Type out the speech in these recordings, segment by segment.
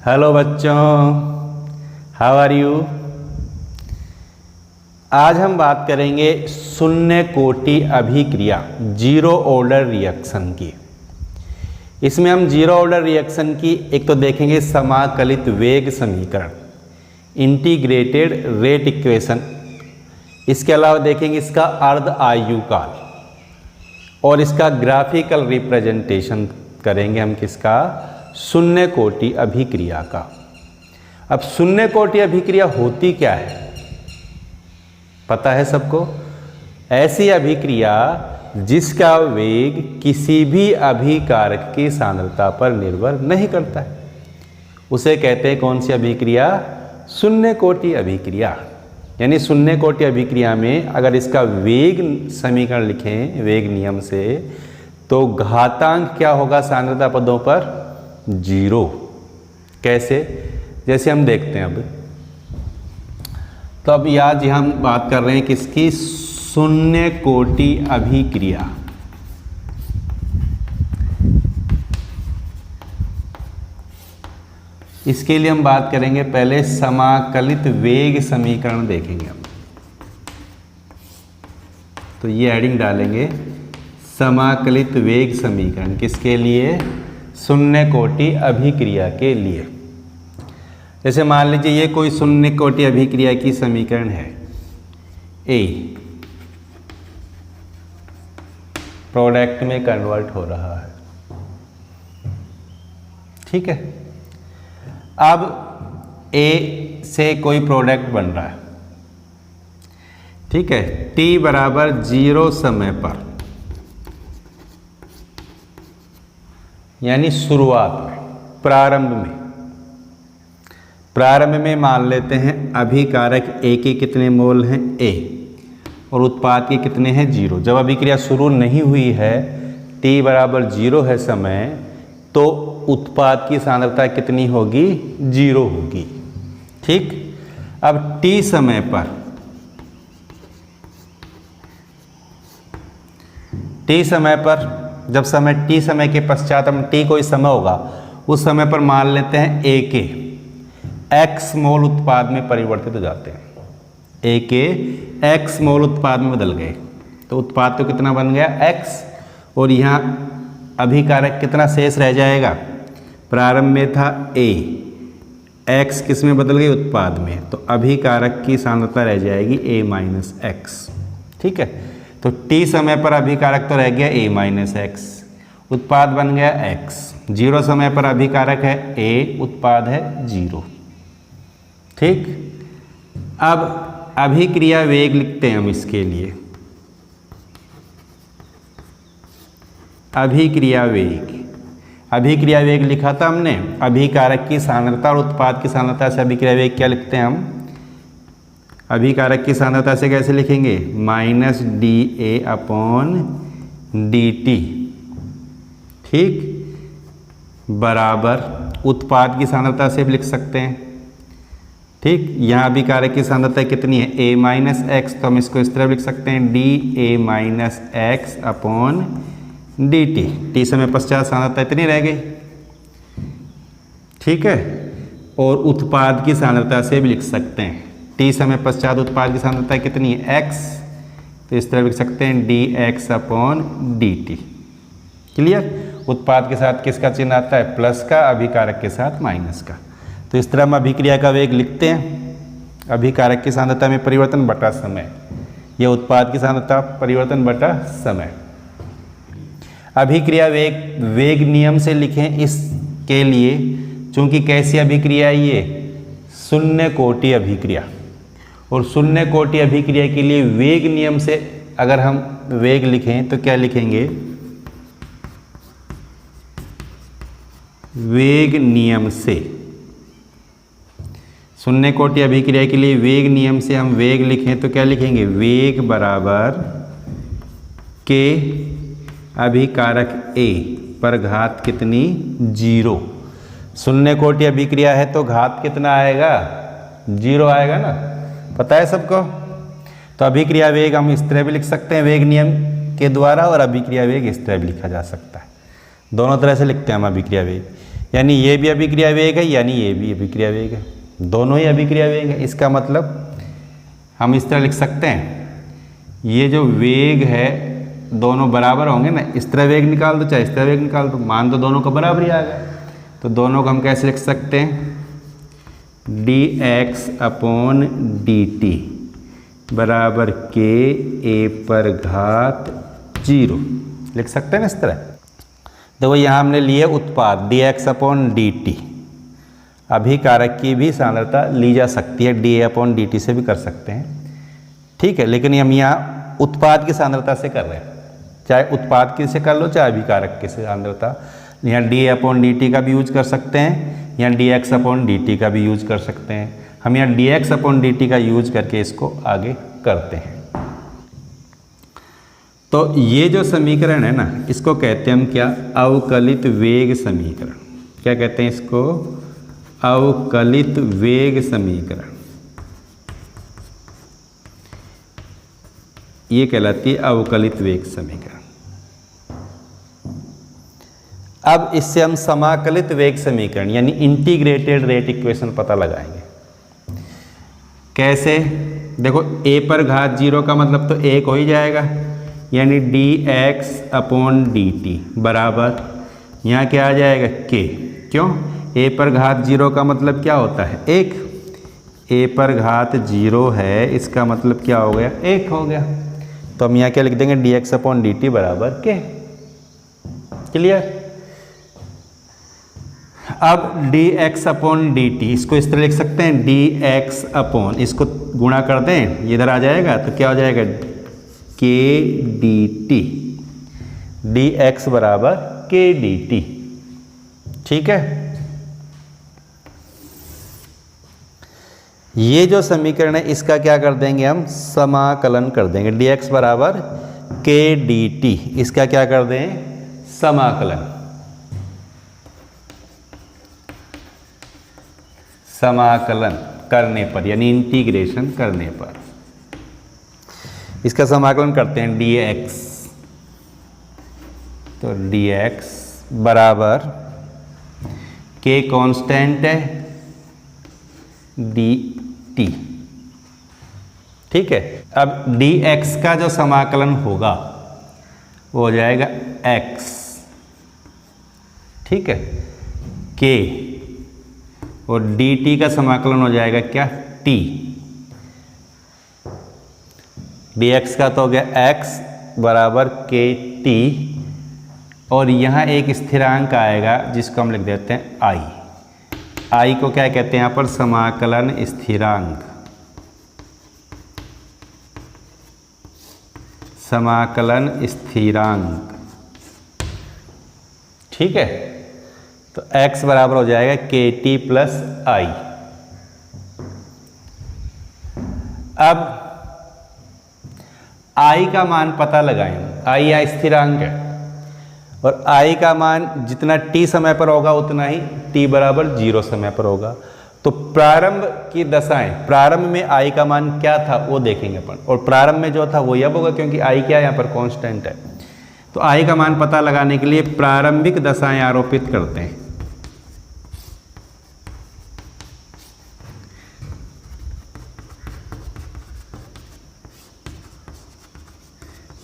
Hello बच्चों, how are you. आज हम बात करेंगे शून्य कोटि अभिक्रिया जीरो ऑर्डर रिएक्शन की। इसमें हम जीरो ऑर्डर रिएक्शन की एक तो देखेंगे समाकलित वेग समीकरण, इंटीग्रेटेड रेट इक्वेशन। इसके अलावा देखेंगे इसका अर्ध आयु काल और इसका ग्राफिकल रिप्रेजेंटेशन करेंगे हम किसका, शून्य कोटि अभिक्रिया का। अब शून्य कोटि अभिक्रिया होती क्या है, पता है सबको। ऐसी अभिक्रिया जिसका वेग किसी भी अभिकारक की सांद्रता पर निर्भर नहीं करता है, उसे कहते हैं कौन सी अभिक्रिया, शून्य कोटि अभिक्रिया। यानी शून्य कोटि अभिक्रिया में अगर इसका वेग समीकरण लिखें वेग नियम से, तो घातांक क्या होगा सांद्रता पदों पर, जीरो। कैसे, जैसे हम देखते हैं अब। तो अब आज हम बात कर रहे हैं किसकी, शून्य कोटि अभिक्रिया। इसके लिए हम बात करेंगे पहले समाकलित वेग समीकरण देखेंगे हम। तो ये हेडिंग डालेंगे समाकलित वेग समीकरण, किसके लिए, शून्य कोटि अभिक्रिया के लिए। जैसे मान लीजिए ये कोई शून्य कोटि अभिक्रिया की समीकरण है, ए प्रोडक्ट में कन्वर्ट हो रहा है, ठीक है। अब ए से कोई प्रोडक्ट बन रहा है, ठीक है, टी बराबर जीरो समय पर, यानी शुरुआत में, प्रारंभ में मान लेते हैं अभिकारक ए के कितने मोल हैं, ए, और उत्पाद के कितने हैं, जीरो। जब अभिक्रिया शुरू नहीं हुई है, टी बराबर जीरो है समय, तो उत्पाद की सांद्रता कितनी होगी, जीरो होगी, ठीक। अब टी समय पर, जब समय टी समय के पश्चात हम टी कोई समय होगा, उस समय पर मान लेते हैं ए के एक्स मोल उत्पाद में परिवर्तित हो जाते हैं, ए के एक्स मोल उत्पाद में बदल गए, तो उत्पाद तो कितना बन गया, एक्स, और यहाँ अभिकारक कितना शेष रह जाएगा, प्रारंभ में था ए, एक्स किस में बदल गई, उत्पाद में, तो अभिकारक की सांद्रता रह जाएगी ए माइनस एक्स, ठीक है। तो टी समय पर अभिकारक तो रह गया ए माइनस एक्स, उत्पाद बन गया एक्स। जीरो समय पर अभिकारक है ए, उत्पाद है जीरो, ठीक। अब अभिक्रिया वेग लिखते हैं हम इसके लिए, अभिक्रिया वेग लिखा था हमने, अभिकारक की सांद्रता और उत्पाद की सांद्रता से अभिक्रिया वेग क्या लिखते हैं हम, अभिकारक की सांद्रता से कैसे लिखेंगे, minus D A upon D T, ठीक, बराबर उत्पाद की सांद्रता से भी लिख सकते हैं, ठीक। यहाँ अभिकारक की सांद्रता कितनी है, ए माइनस एक्स, तो हम इसको इस तरह लिख सकते हैं, D A minus x upon D T. T समय पश्चात सांद्रता इतनी रह गई, ठीक है। और उत्पाद की सांद्रता से भी लिख सकते हैं, टी समय पश्चात उत्पाद की सांद्रता कितनी है, एक्स, तो इस तरह लिख सकते हैं D x upon D T. Clear. उत्पाद के साथ किसका चिन्ह आता है, प्लस का, अभिकारक के साथ माइनस का। तो इस तरह हम अभिक्रिया का वेग लिखते हैं, अभिकारक की सांद्रता में परिवर्तन बटा समय, यह उत्पाद की सांद्रता परिवर्तन बटा समय। अभिक्रिया वेग नियम से लिखें इसके लिए, चूंकि कैसी अभिक्रिया है ये, शून्य कोटि अभिक्रिया, और शून्य कोटि अभिक्रिया के लिए वेग नियम से अगर हम वेग लिखें तो क्या लिखेंगे, वेग नियम से, शून्य कोटि अभिक्रिया के लिए वेग नियम से हम वेग लिखें तो क्या लिखेंगे, वेग बराबर के अभिकारक ए पर घात कितनी, जीरो। शून्य कोटि अभिक्रिया है तो घात कितना आएगा, जीरो आएगा ना, पता है सबको। तो अभिक्रिया वेग हम इस तरह भी लिख सकते हैं वेग नियम के द्वारा, और अभिक्रिया वेग इस तरह भी लिखा जा सकता है, दोनों तरह से लिखते हैं हम अभिक्रिया वेग। यानी ये भी अभिक्रिया वेग है, यानी ये भी अभिक्रिया वेग है, दोनों ही अभिक्रिया वेग है। इसका मतलब हम इस तरह लिख सकते हैं, ये जो वेग है दोनों बराबर होंगे ना, इस तरह वेग निकाल दो चाहे इस तरह वेग निकाल दो, मान दो दोनों का बराबर ही आ गया। तो दोनों को हम कैसे लिख सकते हैं, dx अपॉन dt बराबर के a पर घात 0 लिख सकते हैं ना इस तरह। देखो यहाँ हमने लिए उत्पाद dx अपॉन dt, अभिकारक की भी सांद्रता ली जा सकती है, dA अपॉन dt से भी कर सकते हैं, ठीक है। लेकिन हम यहाँ उत्पाद की सांद्रता से कर रहे हैं, चाहे उत्पाद की से कर लो चाहे अभिकारक की सांद्रता। यहाँ dA अपॉन dt का भी यूज कर सकते हैं, यहाँ dx अपॉन dt का भी यूज कर सकते हैं। हम यहाँ dx अपॉन dt का यूज करके इसको आगे करते हैं। तो ये जो समीकरण है ना, इसको कहते हैं हम क्या, अवकलित वेग समीकरण। क्या कहते हैं इसको, अवकलित वेग समीकरण। ये कहलाती है अवकलित वेग समीकरण। अब इससे हम समाकलित वेग समीकरण यानी इंटीग्रेटेड रेट इक्वेशन पता लगाएंगे। कैसे, देखो a पर घात 0 का मतलब तो 1 हो ही जाएगा, यानी dx अपॉन dt बराबर यहाँ क्या आ जाएगा k। क्यों, a पर घात 0 का मतलब क्या होता है 1, a पर घात 0 है, इसका मतलब क्या हो गया 1 हो गया। तो हम यहाँ क्या लिख देंगे, dx अपॉन dt बराबर k। क्लियर। अब dx अपॉन dt इसको इस तरह लिख सकते हैं, dx अपॉन, इसको गुणा कर दें ये इधर आ जाएगा तो क्या हो जाएगा k dt, dx बराबर k dt, ठीक है। ये जो समीकरण है इसका क्या कर देंगे हम, समाकलन कर देंगे, dx बराबर k dt, इसका क्या कर दें, समाकलन। समाकलन करने पर यानी इंटीग्रेशन करने पर इसका समाकलन करते हैं dx, तो dx बराबर k कांस्टेंट है dt, ठीक है। अब dx का जो समाकलन होगा वो हो जाएगा x, ठीक है, k, और dt का समाकलन हो जाएगा क्या t, dx का तो हो गया x बराबर k t, और यहाँ एक स्थिरांक आएगा जिसको हम लिख देते हैं i को क्या कहते हैं यहाँ पर, समाकलन स्थिरांक, समाकलन स्थिरांक, ठीक है। तो x बराबर हो जाएगा kt प्लस i। अब i का मान पता लगाएं, i या स्थिरांक है, और i का मान जितना t समय पर होगा उतना ही t बराबर 0 समय पर होगा। तो प्रारंभ की दशाएं, प्रारंभ में i का मान क्या था वो देखेंगे अपन, और प्रारंभ में जो था वो अब होगा क्योंकि i क्या है यहाँ पर कांस्टेंट है। तो i का मान पता लगाने के लिए प्रारंभिक दशाएं आरोपित करते हैं।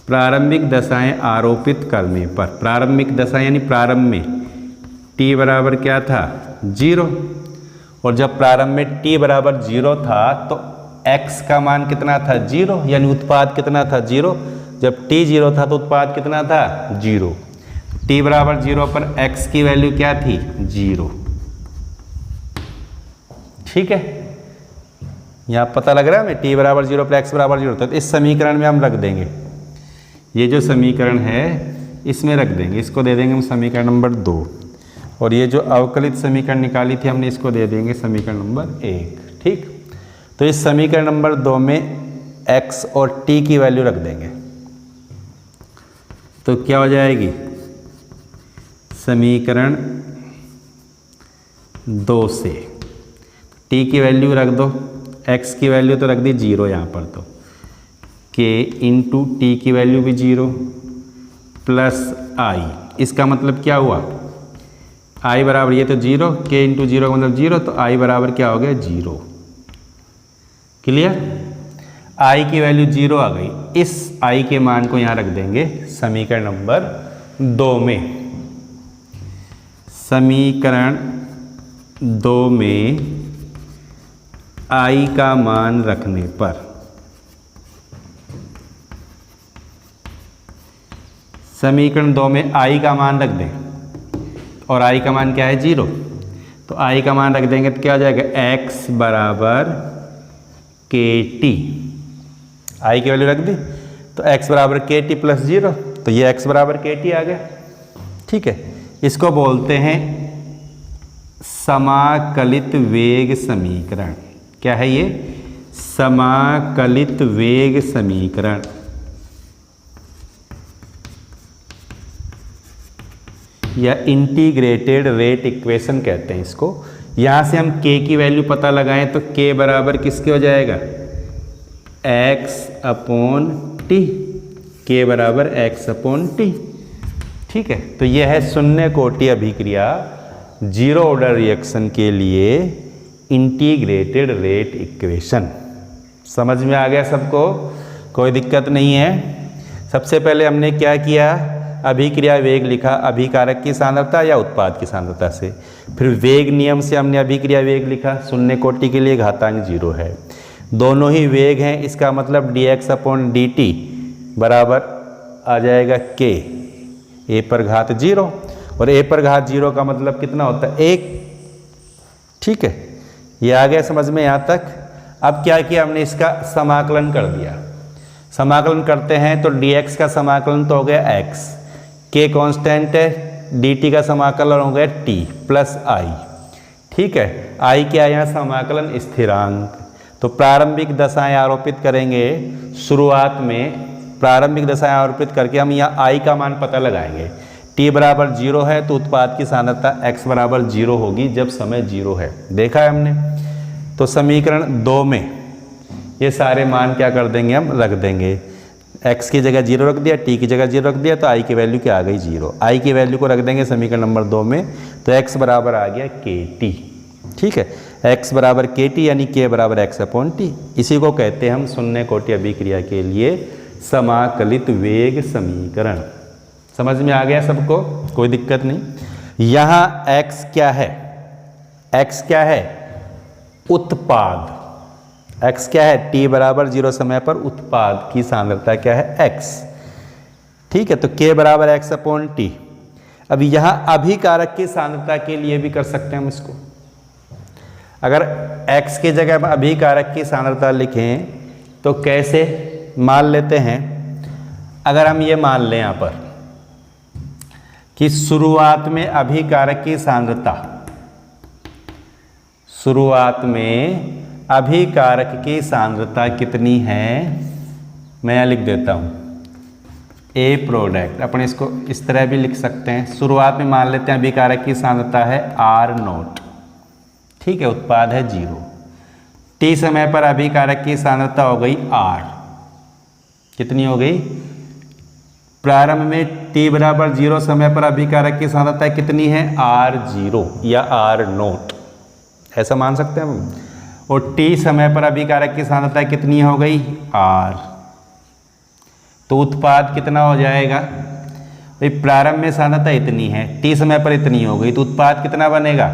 प्रारंभिक दशाएं आरोपित करने पर, प्रारंभिक दशा यानी प्रारंभ में t बराबर क्या था 0, और जब प्रारंभ में t बराबर 0 था तो x का मान कितना था 0, यानी उत्पाद कितना था 0। जब t 0 था तो उत्पाद कितना था 0। t बराबर 0 पर x की वैल्यू क्या थी 0, ठीक है। यहाँ पता लग रहा है हमें t बराबर 0 पर x बराबर 0 था, तो इस समीकरण में हम रख देंगे, ये जो समीकरण है इसमें रख देंगे, इसको दे देंगे हम समीकरण नंबर 2, और ये जो अवकलित समीकरण निकाली थी हमने इसको दे देंगे समीकरण नंबर 1, ठीक। तो इस समीकरण नंबर 2 में x और t की वैल्यू रख देंगे, तो क्या हो जाएगी, समीकरण 2 से t की वैल्यू रख दो, x की वैल्यू तो रख दी 0 यहाँ पर, तो k इंटू टी की वैल्यू भी 0 प्लस i, इसका मतलब क्या हुआ आई बराबर ये तो 0, के इंटू 0 का मतलब 0, तो आई बराबर क्या हो गया 0। क्लियर? आई की वैल्यू 0 आ गई। इस आई के मान को यहाँ रख देंगे समीकरण नंबर 2 में। समीकरण 2 में आई का मान रखने पर समीकरण 2 में आई का मान रख दें, और आई का मान क्या है 0, तो आई का मान रख देंगे तो क्या हो जाएगा x बराबर के टी। आई की वैल्यू रख दी तो x बराबर के टी प्लस 0, तो ये x बराबर के टी आ गया। ठीक है, इसको बोलते हैं समाकलित वेग समीकरण। क्या है ये? समाकलित वेग समीकरण। या इंटीग्रेटेड रेट इक्वेशन कहते हैं इसको। यहाँ से हम k की वैल्यू पता लगाएं तो k बराबर किसके हो जाएगा? x upon T. k बराबर x अपॉन टी। ठीक है, तो यह है शून्य कोटि अभिक्रिया जीरो ऑर्डर रिएक्शन के लिए इंटीग्रेटेड रेट इक्वेशन। समझ में आ गया सबको? कोई दिक्कत नहीं है। सबसे पहले हमने क्या किया? अभिक्रिया वेग लिखा, अभिकारक की सांद्रता या उत्पाद की सांद्रता से। फिर वेग नियम से हमने अभिक्रिया वेग लिखा, शून्य कोटि के लिए घातांक 0 है, दोनों ही वेग हैं, इसका मतलब dx अपॉन dt बराबर आ जाएगा k, a पर घात 0, और a पर घात 0 का मतलब कितना होता है? 1। ठीक है, ये आ गया समझ में यहाँ तक। अब क्या किया हमने? इसका समाकलन कर दिया। समाकलन करते हैं तो dx का समाकलन तो हो गया x, k कांस्टेंट है, dt का समाकलन हो गया t प्लस i। ठीक है, i क्या है यहाँ? समाकलन स्थिरांक। तो प्रारंभिक दशाएं आरोपित करेंगे। शुरुआत में प्रारंभिक दशाएं आरोपित करके हम यहाँ i का मान पता लगाएंगे। t बराबर 0 है तो उत्पाद की सांद्रता x बराबर 0 होगी जब समय 0 है। देखा है हमने? तो समीकरण 2 में ये सारे मान क्या कर देंगे? हम रख देंगे। x की जगह 0 रख दिया, t की जगह 0 रख दिया, तो i की वैल्यू क्या आ गई? 0। i की वैल्यू को रख देंगे समीकरण नंबर 2 में, तो x बराबर आ गया kt। ठीक है, x बराबर kt यानी k बराबर x अपॉन t। इसी को कहते हैं हम शून्य कोटि अभिक्रिया के लिए समाकलित वेग समीकरण। समझ में आ गया सबको? कोई दिक्कत नहीं। यहाँ x क्या है? x क्या है? उत्पाद। x क्या है? t बराबर 0 समय पर उत्पाद की सांद्रता क्या है? x। ठीक है, तो k बराबर x अपॉन टी। अब यहाँ अभिकारक की सांद्रता के लिए भी कर सकते हैं हम इसको। अगर x की जगह हम अभिकारक की सांद्रता लिखें तो कैसे मान लेते हैं? अगर हम ये मान लें यहाँ पर कि शुरुआत में अभिकारक की सांद्रता, शुरुआत में अभिकारक की सांद्रता कितनी है? मैं यहाँ लिख देता हूँ A प्रोडक्ट। अपन इसको इस तरह भी लिख सकते हैं। शुरुआत में मान लेते हैं अभिकारक की सांद्रता है R0। ठीक है, उत्पाद है 0। t समय पर अभिकारक की सांद्रता हो गई R। कितनी हो गई? प्रारंभ में t बराबर 0 समय पर अभिकारक की सांद्रता कितनी है? R0 या R0, ऐसा मान सकते हैं हम। और t समय पर अभिकारक की सांद्रता कितनी हो गई? R। तो उत्पाद कितना हो जाएगा? भाई प्रारंभ में सांद्रता इतनी है, t समय पर इतनी हो गई, तो उत्पाद कितना बनेगा?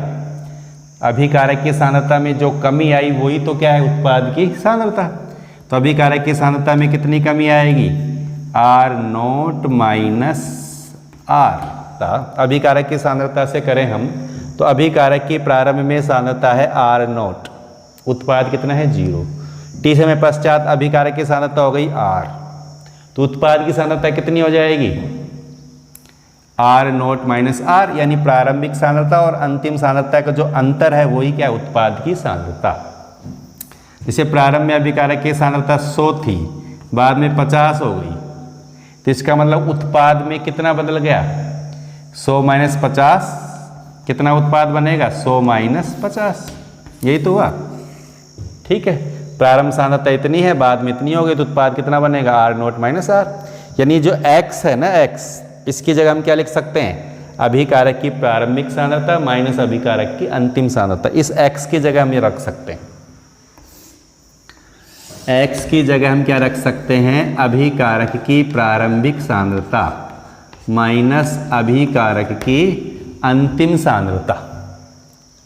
अभिकारक की सांद्रता में जो कमी आई वही तो क्या है? उत्पाद की सांद्रता। तो अभिकारक की सांद्रता में कितनी कमी आएगी? R0 minus R। अभिकारक की सांद्रता से करें हम तो अभिकारक की प्रारंभ में सांद्रता है R0, उत्पाद कितना है? 0। t समय पश्चात अभिकारक की सांद्रता हो गई R, तो उत्पाद की सांद्रता कितनी हो जाएगी? R0 माइनस R, यानी प्रारंभिक सांद्रता और अंतिम सांद्रता का जो अंतर है वही क्या? उत्पाद की सांद्रता। जैसे प्रारंभ में अभिकारक की सांद्रता 100 थी, बाद में 50 हो गई, तो इसका मतलब उत्पाद में कितना बदल गया? 100 माइनस 50, कितना उत्पाद बनेगा? 100 माइनस 50। यही तो हुआ। ठीक है, प्रारंभ सांद्रता इतनी है, बाद में इतनी हो गई, तो उत्पाद कितना बनेगा? R0 minus R। यानी जो x है ना, x, इसकी जगह हम क्या लिख सकते हैं? अभिकारक की प्रारंभिक सांद्रता माइनस अभिकारक की अंतिम सांद्रता। इस x की जगह हम ये रख सकते हैं, x की जगह हम क्या रख सकते हैं, अभिकारक की प्रारंभिक सांद्रता माइनस अभिकारक की अंतिम सांद्रता।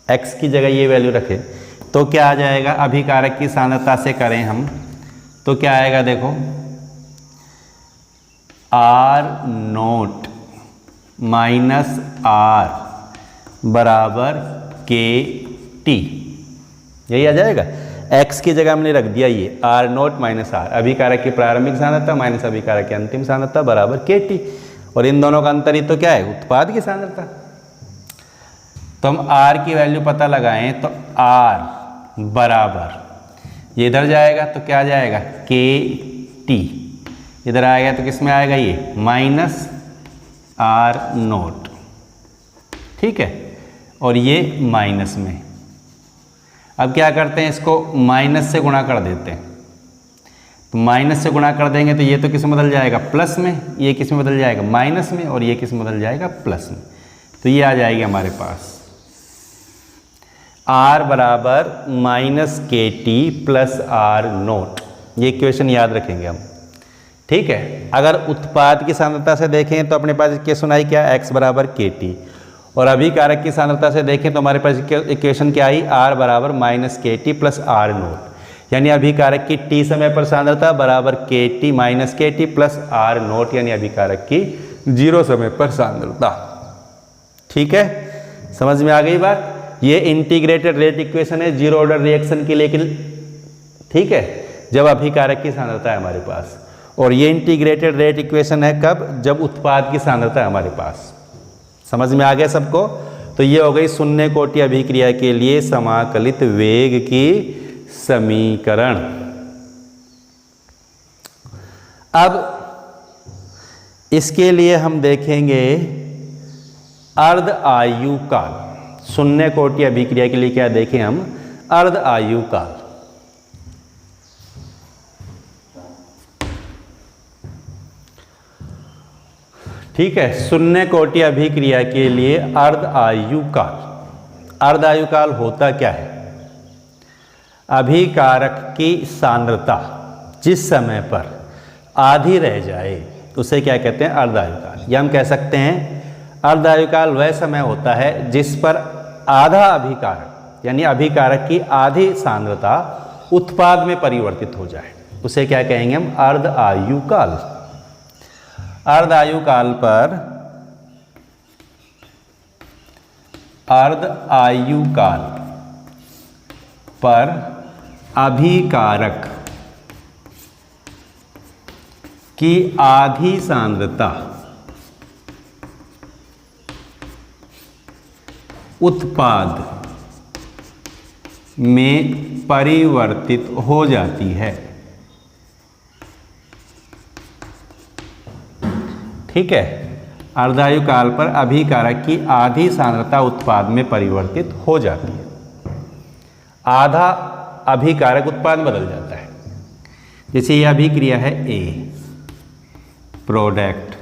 x की जगह ये वैल्यू रखें तो क्या आ जाएगा, अभिकारक की सांद्रता से करें हम तो क्या आएगा, देखो R0 माइनस R बराबर KT, यही आ जाएगा। x की जगह हमने रख दिया ये R0 माइनस R, अभिकारक की प्रारंभिक सांद्रता माइनस अभिकारक की अंतिम सांद्रता बराबर KT, और इन दोनों का अंतर ही तो क्या है, उत्पाद की सांद्रता। तो हम R की वैल्यू पता लगाएं तो R बराबर, ये इधर जाएगा तो क्या जाएगा, KT, इधर आएगा तो किस में आएगा, ये माइनस R0, ठीक है, और ये माइनस में। अब क्या करते हैं, इसको माइनस से गुणा कर देते हैं, तो माइनस से गुणा कर देंगे तो ये तो किस में बदल जाएगा, प्लस में, ये किस में बदल जाएगा, माइनस में, और ये किस में बदल जाएगा, प्लस में। तो ये आ जाएगी हमारे पास R बराबर माइनस KT प्लस R0, ये इक्वेशन याद रखेंगे हम, ठीक है। अगर उत्पाद की सांद्रता से देखें तो अपने पास इक्वेशन आई क्या, x बराबर KT, और अभिकारक की सांद्रता से देखें तो हमारे पास इक्वेशन क्या आई, R बराबर माइनस KT प्लस R0, यानी अभिकारक की t समय पर सांद्रता बराबर KT minus KT plus R0, यानी अभिकारक की 0 समय पर सांद्रता। ठीक है, समझ में आ गई बात। ये इंटीग्रेटेड रेट इक्वेशन है जीरो ऑर्डर रिएक्शन की, लेकिन ठीक है जब अभिकारक की सांद्रता है हमारे पास, और ये इंटीग्रेटेड रेट इक्वेशन है कब, जब उत्पाद की सांद्रता है हमारे पास। समझ में आ गया सबको। तो ये हो गई शून्य कोटि अभिक्रिया के लिए समाकलित वेग की समीकरण। अब इसके लिए हम देखेंगे अर्ध आयु काल। शून्य कोटि अभिक्रिया के लिए क्या देखें हम, अर्ध आयु काल। ठीक है, शून्य कोटि अभिक्रिया के लिए अर्ध आयु काल। अर्ध आयु काल होता क्या है, अभिकारक की सांद्रता जिस समय पर आधी रह जाए उसे क्या कहते हैं, अर्ध आयु काल। या हम कह सकते हैं अर्ध आयु काल वह समय होता है जिस पर आधा अभिकारक यानी अभिकारक की आधी सांद्रता उत्पाद में परिवर्तित हो जाए, उसे क्या कहेंगे हम, अर्ध आयु काल। अर्ध आयु काल पर, अर्ध आयु काल पर अभिकारक की आधी सांद्रता उत्पाद में परिवर्तित हो जाती है। ठीक है, अर्धायु काल पर अभिकारक की आधी सांद्रता उत्पाद में परिवर्तित हो जाती है। आधा अभिकारक उत्पाद बदल जाता है। जैसे यह अभिक्रिया है A, प्रोडक्ट।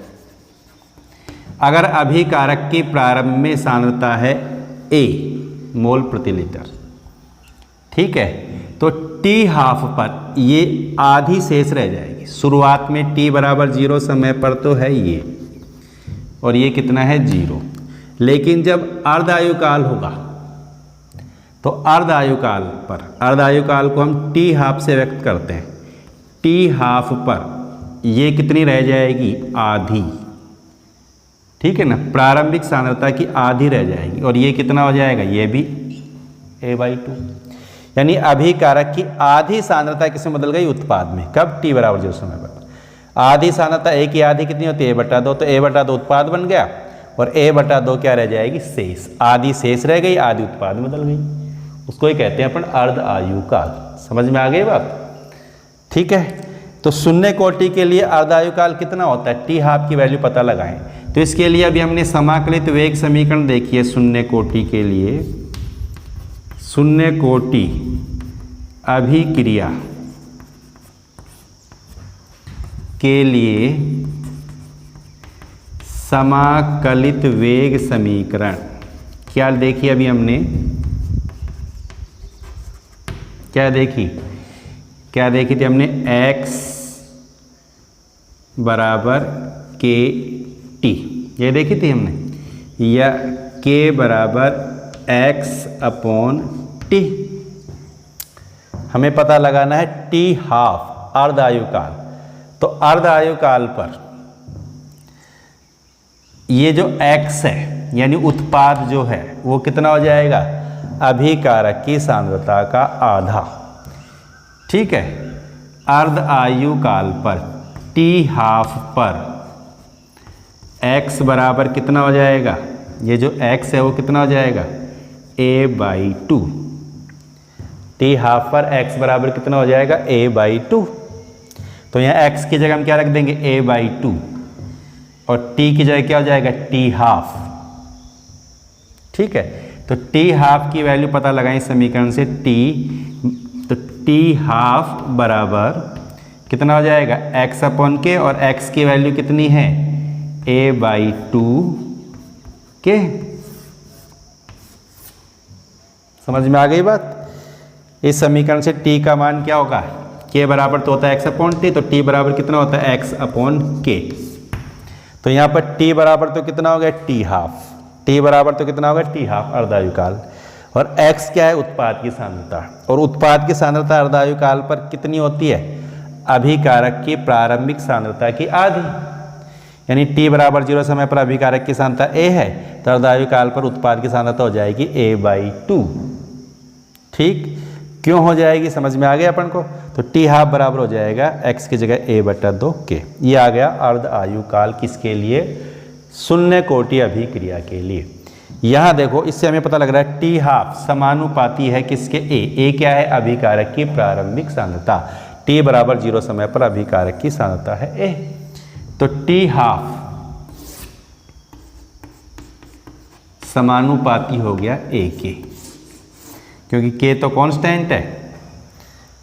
अगर अभिकारक की प्रारंभ में सांद्रता है A मोल प्रति लीटर, ठीक है, तो T हाफ पर ये आधी शेष रह जाएगी। शुरुआत में T बराबर 0 समय पर तो है ये, और ये कितना है 0। लेकिन जब अर्ध आयु काल होगा तो अर्ध आयु काल पर, अर्ध आयु काल को हम T हाफ से व्यक्त करते हैं। T हाफ पर ये कितनी रह जाएगी, आधी। ठीक है ना, प्रारंभिक सांद्रता की आधी रह जाएगी, और ये कितना हो जाएगा, ये भी A/2। यानी अभिकारक की आधी सांद्रता किसमें बदल गई, उत्पाद में। कब, T बराबर 0 समय पर। आधी सांद्रता A की आधी कितनी होती है, A/2, तो A/2 उत्पाद बन गया, और A/2 क्या रह जाएगी, शेष। आधी शेष रह गई, आधी उत्पाद में बदल गई, उसको ही कहते हैं अपन अर्ध आयु काल। समझ में आ गई बात। ठीक है, तो शून्य कोटि के लिए अर्ध आयु काल कितना होता है, T हाफ की वैल्यू पता लगाएं। तो इसके लिए अभी हमने समाकलित वेग समीकरण देखी है। शून्य कोटि के लिए, शून्य कोटि अभिक्रिया के लिए समाकलित वेग समीकरण। क्या देखी अभी हमने, क्या देखी थी हमने, x बराबर के टी, ये देखी थी हमने, या k बराबर x अपॉन टी। हमें पता लगाना है टी हाफ, अर्ध आयुकाल। तो अर्ध आयुकाल पर ये जो x है यानी उत्पाद जो है वो कितना हो जाएगा, अभिकारक की सांद्रता का आधा। ठीक है, अर्ध आयुकाल पर टी हाफ पर x बराबर कितना हो जाएगा, ये जो x है वो कितना हो जाएगा, a/2। टी हाफ पर x बराबर कितना हो जाएगा, a/2। तो यहाँ x की जगह हम क्या रख देंगे, a/2, और t की जगह क्या हो जाएगा, टी हाफ। ठीक है, तो टी हाफ की वैल्यू पता लगाएं समीकरण से, तो टी हाफ बराबर कितना हो जाएगा, x अपॉन के, और x की वैल्यू कितनी है, a/2 के। समझ में आ गई बात। इस समीकरण से t का मान क्या होगा, k बराबर तो होता है x अपॉन टी, तो t बराबर कितना होता है, x अपॉन के। तो यहाँ पर t बराबर तो कितना हो गया, टी हाफ, t बराबर तो कितना होगा, टी हाफ अर्धायुकाल, और x क्या है, उत्पाद की सांद्रता, और उत्पाद की सांद्रता अर्धायुकाल पर कितनी होती है, अभिकारक की प्रारंभिक सांद्रता की आधी। यानी t बराबर 0 समय पर अभिकारक की सांद्रता a है, तो अर्धायुकाल पर उत्पाद की सांद्रता हो जाएगी a/2। ठीक, क्यों हो जाएगी, समझ में आ गया अपन को। तो टी हाफ बराबर हो जाएगा x की जगह a/2 के। ये आ गया अर्ध आयुकाल किसके लिए, शून्य कोटि अभिक्रिया के लिए। यहाँ देखो, इससे हमें पता लग रहा है टी हाफ समानुपाती है किसके, a क्या है, अभिकारक की प्रारंभिक सांद्रता। t बराबर 0 समय पर अभिकारक की सांद्रता है a, तो टी हाफ समानुपाती हो गया a के, क्योंकि k तो कांस्टेंट है,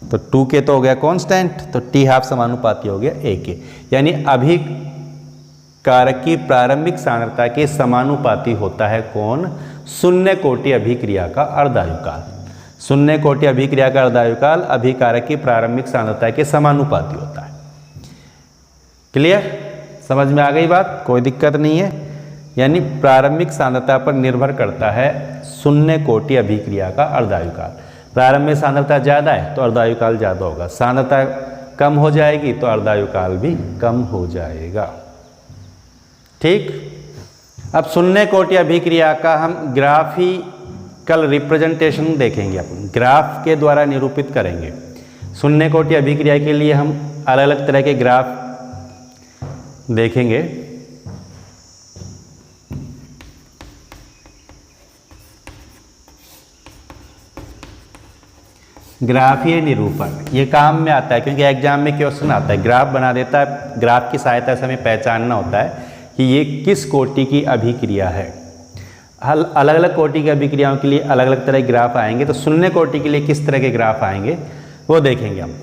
तो 2k तो हो गया कांस्टेंट, तो टी हाफ समानुपाती हो गया a के। यानी अभिकारक की प्रारंभिक सांद्रता के समानुपाती होता है कौन, शून्य कोटि अभिक्रिया का अर्धायुकाल। शून्य कोटि अभिक्रिया का अर्धायुकाल अभिकारक की प्रारंभिक सांद्रता के समानुपाती होता है। क्लियर, समझ में आ गई बात, कोई दिक्कत नहीं है। यानी प्रारंभिक सांद्रता पर निर्भर करता है शून्य कोटि अभिक्रिया का अर्धायुकाल। प्रारंभिक सांद्रता ज़्यादा है तो अर्धायुकाल ज़्यादा होगा, सांद्रता कम हो जाएगी तो अर्धायुकाल भी कम हो जाएगा। ठीक, अब शून्य कोटि अभिक्रिया का हम ग्राफिकल रिप्रेजेंटेशन देखेंगे, अपन ग्राफ के द्वारा निरूपित करेंगे। शून्य कोटि अभिक्रिया के लिए हम अलग अलग तरह के ग्राफ देखेंगे। ग्राफीय निरूपण ये काम में आता है, क्योंकि एग्जाम में क्वेश्चन आता है, ग्राफ बना देता है। ग्राफ की सहायता से हमें पहचानना होता है कि ये किस कोटि की अभिक्रिया है। अलग अलग कोटि की अभिक्रियाओं के लिए अलग अलग तरह के ग्राफ आएंगे, तो शून्य कोटि के लिए किस तरह के ग्राफ आएंगे वो देखेंगे हम।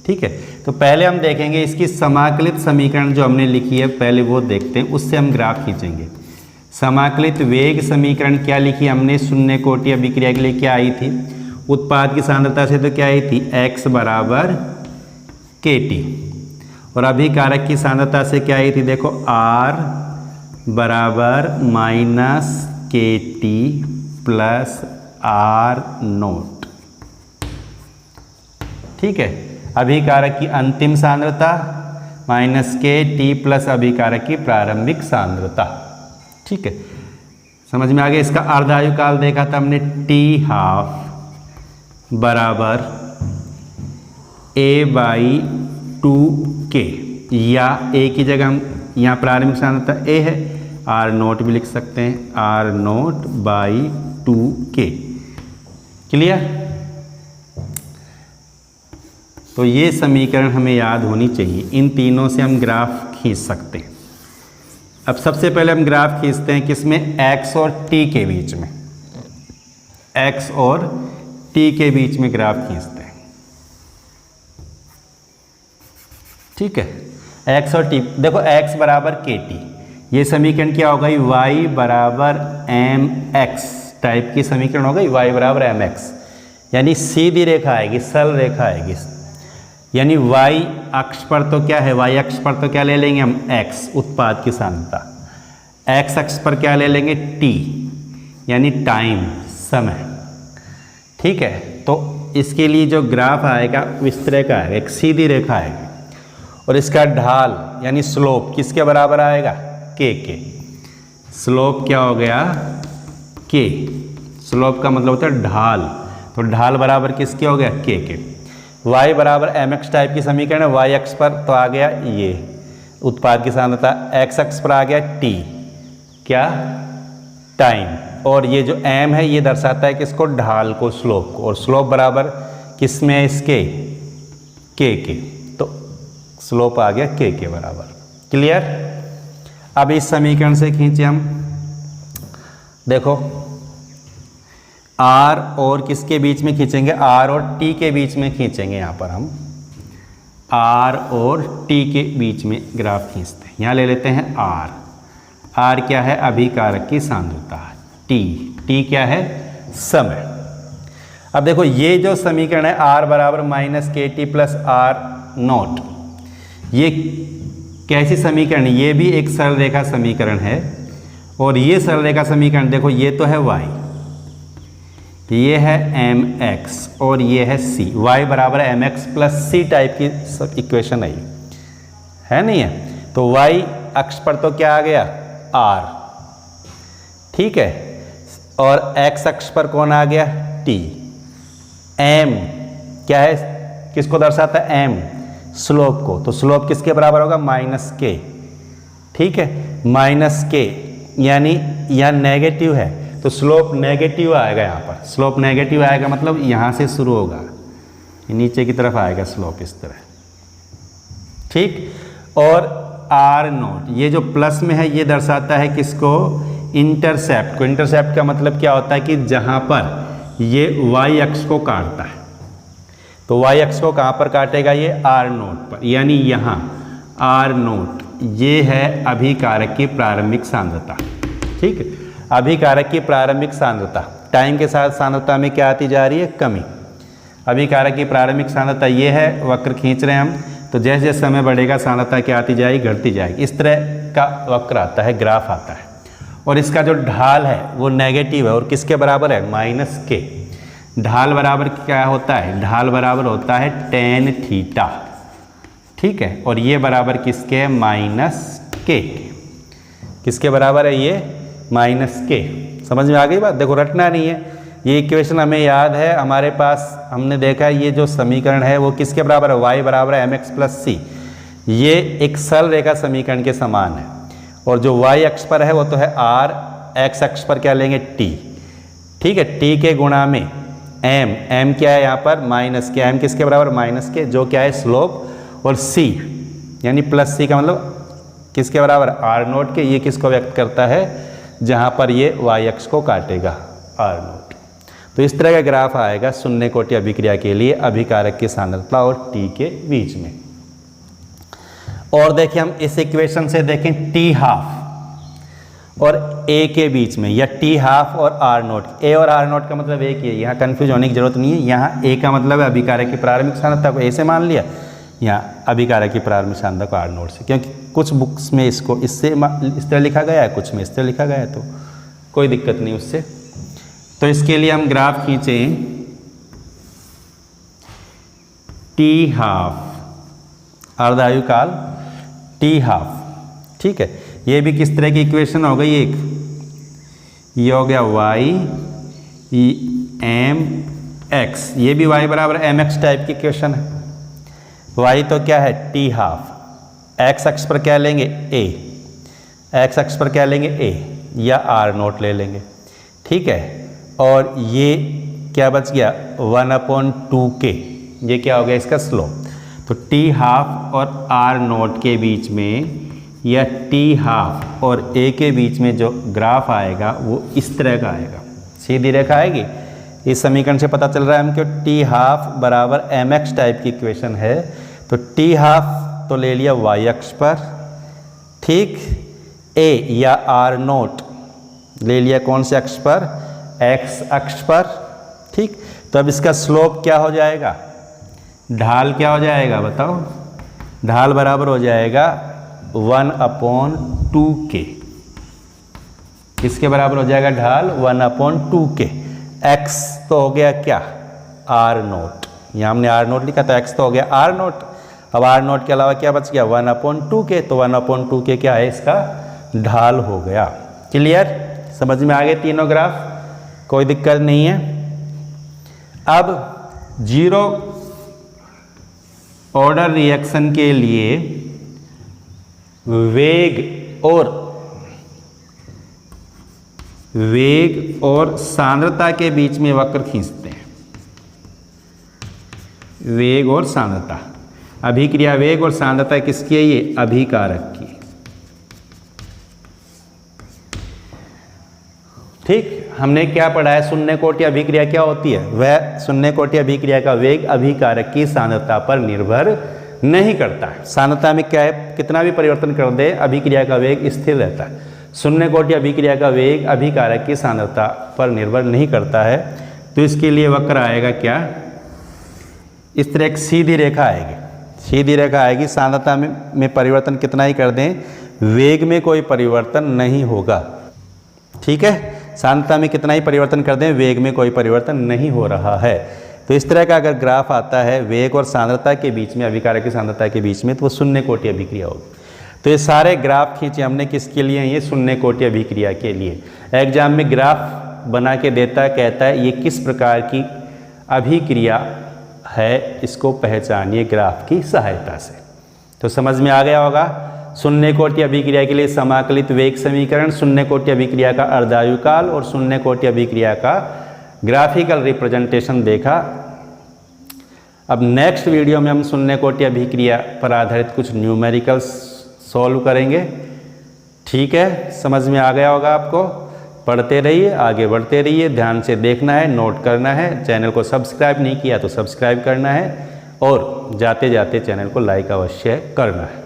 ठीक है, तो पहले हम देखेंगे इसकी समाकलित समीकरण जो हमने लिखी है, पहले वो देखते हैं, उससे हम ग्राफ खींचेंगे। समाकलित वेग समीकरण क्या लिखी हमने, शून्य कोटि अभिक्रिया के लिए क्या आई थी, उत्पाद की सांद्रता से तो क्या आई थी, x बराबर kT, और अभिकारक की सांद्रता से क्या आई थी, देखो r बराबर -kT प्लस r0। ठीक है, अभिकारक की अंतिम सांद्रता -kT प्लस अभिकारक की प्रारंभिक सांद्रता। ठीक है, समझ में आ गया। इसका अर्धायुकाल देखा था हमने, टी हाफ बराबर a/2k, या a की जगह हम यहाँ प्रारंभिक सांद्रता a है, r0 भी लिख सकते हैं, r0/2k। क्लियर, तो ये समीकरण हमें याद होनी चाहिए। इन तीनों से हम ग्राफ खींच सकते हैं। अब सबसे पहले हम ग्राफ खींचते हैं किसमें, x और t के बीच में, x और t के बीच में ग्राफ खींचते हैं। ठीक है, x और t, देखो x बराबर kT, ये समीकरण क्या हो गई, y बराबर एम एक्स टाइप की समीकरण हो गई, y बराबर एम एक्स, यानी सीधी रेखा आएगी, सरल रेखा आएगी, यानी y अक्ष पर तो क्या है, y अक्ष पर तो क्या ले लेंगे हम, x उत्पाद की सांद्रता, x अक्ष पर क्या ले लेंगे, t यानी टाइम समय। ठीक है, तो इसके लिए जो ग्राफ आएगा इस तरह का आएगा, एक सीधी रेखा आएगी और इसका ढाल यानी स्लोप किसके बराबर आएगा, k के। स्लोप क्या हो गया, k, स्लोप का मतलब होता है ढाल, तो ढाल बराबर किसके हो गया, k के। y बराबर एम एक्स टाइप की समीकरण है, y अक्ष पर तो आ गया ये उत्पाद की सांद्रता, x अक्ष पर आ गया t क्या, टाइम, और ये जो m है ये दर्शाता है किसको, ढाल को, स्लोप को, और स्लोप बराबर किस में है इसके, k के, तो स्लोप आ गया k के बराबर। क्लियर। अब इस समीकरण से खींचे हम, देखो r और किसके बीच में खींचेंगे, r और t के बीच में खींचेंगे, यहाँ पर हम r और t के बीच में ग्राफ खींचते हैं। यहाँ ले लेते हैं r क्या है, अभिकारक की सांद्रता, t क्या है, समय। अब देखो ये जो समीकरण है r बराबर माइनस के टी प्लस आर नॉट, ये कैसी समीकरण, ये भी एक सरल रेखा समीकरण है, और ये सरल रेखा समीकरण देखो ये तो है y, ये है एम एक्स और ये है c, y बराबर m x plus c type की इक्वेशन है नहीं है, तो y अक्ष पर तो क्या आ गया, r, ठीक है, और x अक्ष पर कौन आ गया, t, m क्या है, किसको दर्शाता है, m स्लोप को, तो स्लोप किसके बराबर होगा, माइनस के। ठीक है, माइनस के यानी यह नेगेटिव है, तो स्लोप नेगेटिव आएगा, यहाँ पर स्लोप नेगेटिव आएगा, मतलब यहाँ से शुरू होगा, नीचे की तरफ आएगा स्लोप इस तरह। ठीक, और आर नोट ये जो प्लस में है ये दर्शाता है किसको, इंटरसेप्ट को। इंटरसेप्ट का मतलब क्या होता है कि जहाँ पर ये y अक्ष को काटता है, तो y अक्ष को कहाँ पर काटेगा, ये r नोट पर, यानी यहाँ r नोट ये है अभिकारक की प्रारंभिक सांद्रता। ठीक है, अभिकारक की प्रारंभिक सांद्रता, टाइम के साथ सांद्रता में क्या आती जा रही है, कमी। अभिकारक की प्रारंभिक सांद्रता ये है, वक्र खींच रहे हैं हम, तो जैसे जैसे समय बढ़ेगा सांद्रता क्या आती जाएगी, घटती जाएगी, इस तरह का वक्र आता है, ग्राफ आता है, और इसका जो ढाल है वो नेगेटिव है, और किसके बराबर है, माइनस के। ढाल बराबर क्या होता है, ढाल बराबर होता है टेन थीटा। ठीक है, और ये बराबर किसके है, माइनस के। किसके बराबर है ये, माइनस के। समझ में आ गई बात, देखो रटना नहीं है, ये इक्वेशन हमें याद है, हमारे पास हमने देखा है ये जो समीकरण है वो किसके बराबर है, y बराबर है एम एक्स प्लस सी, ये एक सरल रेखा समीकरण के समान है, और जो y अक्ष पर है वो तो है r, x अक्ष पर क्या लेंगे, t। ठीक है, t के गुणा में m क्या है यहाँ पर, माइनस के, m किसके बराबर, माइनस के, जो क्या है स्लोप, और c यानी प्लस c का मतलब किसके बराबर, r नोट के। ये किसको व्यक्त करता है, जहाँ पर ये y अक्ष को काटेगा, r नोट। तो इस तरह का ग्राफ आएगा शून्य कोटि अभिक्रिया के लिए अभिकारक की सांद्रता और t के बीच में। और देखिए हम इस इक्वेशन से देखें t हाफ और a के बीच में, या t हाफ और r नोट, a और r नोट का मतलब एक ही है, यहाँ कन्फ्यूज होने की जरूरत नहीं है। यहाँ a का मतलब है अभिकारक की प्रारंभिक सांद्रता को a से मान लिया, यहाँ अभिकारक की प्रारंभिक सांद्रता को r नोट से, क्योंकि कुछ बुक्स में इसको इससे इस तरह लिखा गया है, कुछ में इस तरह लिखा गया है, तो कोई दिक्कत नहीं उससे। तो इसके लिए हम ग्राफ खींचें t हाफ अर्धायु काल t हाफ। ठीक है, ये भी किस तरह की इक्वेशन हो गई, एक ये हो गया y एम एक्स, ये भी y बराबर एम एक्स टाइप की इक्वेशन है। y तो क्या है, t हाफ, x अक्ष पर क्या लेंगे, a, x अक्ष पर क्या लेंगे, a, या r नोट ले लेंगे। ठीक है, और ये क्या बच गया, 1/2k, ये क्या हो गया इसका स्लोप। तो t हाफ और r नोट के बीच में, या t हाफ और a के बीच में जो ग्राफ आएगा वो इस तरह का आएगा, सीधी रेखा आएगी। इस समीकरण से पता चल रहा है हमको t हाफ बराबर एम एक्स टाइप की इक्वेशन है, तो t हाफ तो ले लिया y अक्ष पर, ठीक, ए या आर नोट ले लिया कौन से अक्ष पर, एक्स अक्ष पर, ठीक। तो अब इसका स्लोप क्या हो जाएगा, ढाल क्या हो जाएगा बताओ, ढाल बराबर हो जाएगा 1/2k। किसके बराबर हो जाएगा ढाल, 1/2k। x तो हो गया क्या, आर नोट, यहाँ हमने आर नोट लिखा था, x तो हो गया आर नोट। अब आर नोट के अलावा क्या बच गया, 1/2k, तो 1/2k क्या है, इसका ढाल हो गया। क्लियर, समझ में आ गए तीनों ग्राफ, कोई दिक्कत नहीं है। अब जीरो ऑर्डर रिएक्शन के लिए वेग और सांद्रता के बीच में वक्र खींचते हैं। वेग और सांद्रता, अभिक्रिया वेग और सांद्रता किसकी है, ये अभिकारक की, ठीक। हमने क्या पढ़ा है, शून्य कोटि अभिक्रिया क्या होती है, वह शून्य कोटि अभिक्रिया का वेग अभिकारक की सांद्रता पर निर्भर नहीं करता है। सांद्रता में क्या है, कितना भी परिवर्तन कर दे अभिक्रिया का वेग स्थिर रहता है। शून्य कोटि अभिक्रिया का वेग अभिकारक की सांद्रता पर निर्भर नहीं करता है। तो इसके लिए वक्र आएगा क्या, इस तरह एक सीधी रेखा आएगी, सीधी रेखा आएगी, सांद्रता में परिवर्तन कितना ही कर दें वेग में कोई परिवर्तन नहीं होगा, ठीक है। सांद्रता में कितना ही परिवर्तन कर दें वेग में कोई परिवर्तन नहीं हो रहा है। तो इस तरह का अगर ग्राफ आता है वेग और सांद्रता के बीच में, अभिकारक की सांद्रता के बीच में, तो वो शून्य कोटि अभिक्रिया होगी। तो ये सारे ग्राफ खींचे हमने किसके लिए, ये शून्य कोटि अभिक्रिया के लिए। एग्जाम में ग्राफ बना के देता है, कहता है ये किस प्रकार की अभिक्रिया है, इसको पहचानिए ग्राफ की सहायता से। तो समझ में आ गया होगा। शून्य कोटि अभिक्रिया के लिए समाकलित वेग समीकरण, शून्य कोटि अभिक्रिया का अर्धायुकाल और शून्य कोटि अभिक्रिया का ग्राफिकल रिप्रेजेंटेशन देखा। अब नेक्स्ट वीडियो में हम शून्य कोटि अभिक्रिया पर आधारित कुछ न्यूमेरिकल्स सॉल्व करेंगे, ठीक है। समझ में आ गया होगा आपको। पढ़ते रहिए, आगे बढ़ते रहिए, ध्यान से देखना है, नोट करना है। चैनल को सब्सक्राइब नहीं किया तो सब्सक्राइब करना है और जाते जाते चैनल को लाइक अवश्य करना है।